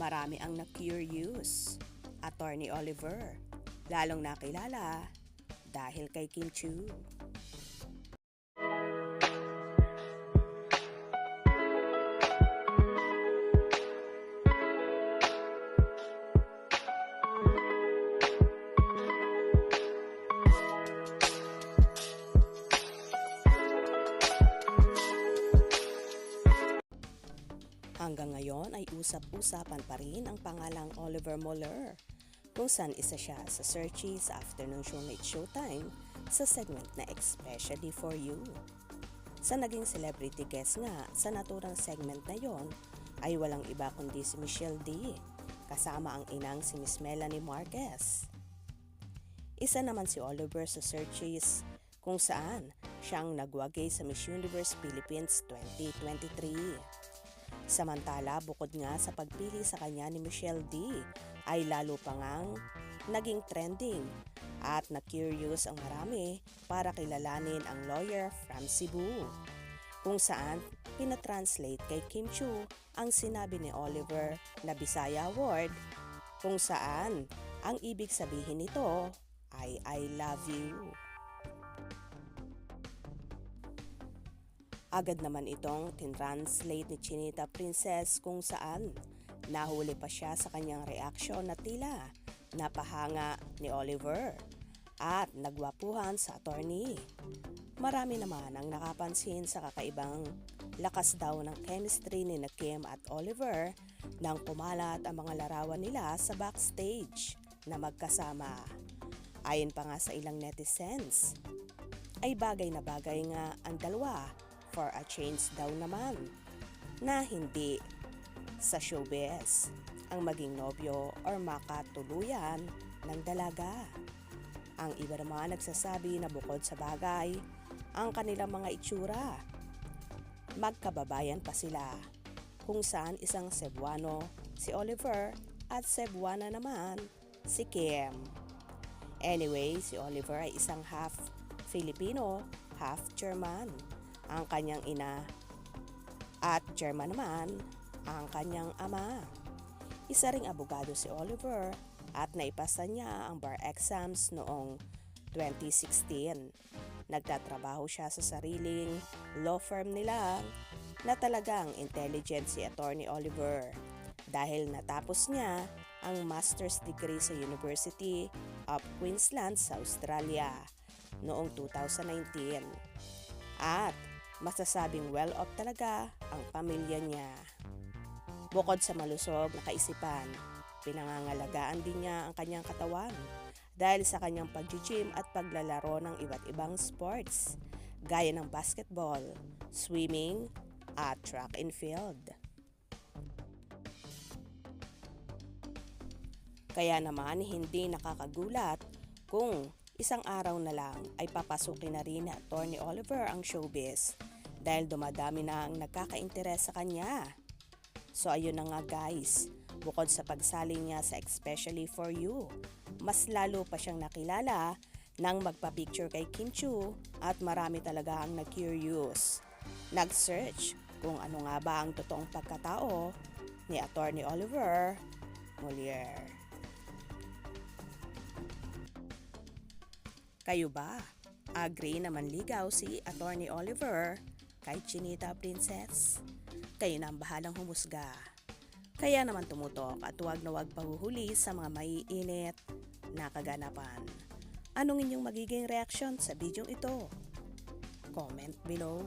Marami ang na-curious. Attorney Oliver, lalong nakilala dahil kay Kim Chiu. Hanggang ngayon ay usap-usapan pa rin ang pangalang Oliver Mueller, kung saan isa siya sa searchy sa afternoon show na It's Showtime sa segment na Especially For You. Sa naging celebrity guest nga sa naturang segment na yon ay walang iba kundi si Michelle D, kasama ang inang si Miss Melanie Marquez. Isa naman si Oliver sa searchies kung saan siyang nagwagay sa Miss Universe Philippines 2023. Samantala, bukod nga sa pagpili sa kanya ni Michelle D, ay lalo pa ngang naging trending at na-curious ang marami para kilalanin ang lawyer from Cebu, kung saan pinatranslate kay Kim Chiu ang sinabi ni Oliver na Bisaya word, kung saan ang ibig sabihin nito ay I love you. Agad naman itong tinranslate ni Chinita Princess kung saan nahuli pa siya sa kanyang reaksyon na tila napahanga ni Oliver at nagwapuhan sa attorney. Marami naman ang nakapansin sa kakaibang lakas daw ng chemistry ni Kim at Oliver nang kumalat ang mga larawan nila sa backstage na magkasama. Ayon pa nga sa ilang netizens, ay bagay na bagay nga ang dalawa for a change daw naman na hindi sa showbiz ang maging nobyo or makatuluyan ng dalaga. Ang iba naman nagsasabi na bukod sa bagay ang kanilang mga itsura, magkababayan pa sila, kung saan isang Cebuano si Oliver at Cebuana naman si Kim. Anyway, si Oliver ay isang half Filipino, half German ang kanyang ina at German naman ang kanyang ama. Isa ring abogado si Oliver at naipasa niya ang bar exams noong 2016. Nagtatrabaho siya sa sariling law firm nila na talagang intelligent si Attorney Oliver dahil natapos niya ang master's degree sa University of Queensland sa Australia noong 2019. At masasabing well-off talaga ang pamilya niya. Bukod sa malusog na kaisipan, pinangangalagaan din niya ang kanyang katawan dahil sa kanyang pag-gym at paglalaro ng iba't ibang sports gaya ng basketball, swimming at track and field. Kaya naman hindi nakakagulat kung isang araw na lang ay papasukin na rin ni Attorney Oliver ang showbiz dahil dumadami na ang nagkaka-interes sa kanya. So ayun na nga guys, bukod sa pagsali niya sa Especially For You, mas lalo pa siyang nakilala nang magpa-picture kay Kim Chiu at marami talaga ang na-curious. Nag-search kung ano nga ba ang totoong pagkatao ni Attorney Oliver Mueller. Kayo ba? Agree na manligaw si Attorney Oliver kay Chinita Princess? Kayo na ang bahalang humusga. Kaya naman tumutok at huwag na huwag pahuhuli sa mga maiinit na kaganapan. Anong inyong magiging reaksyon sa bidyong ito? Comment below.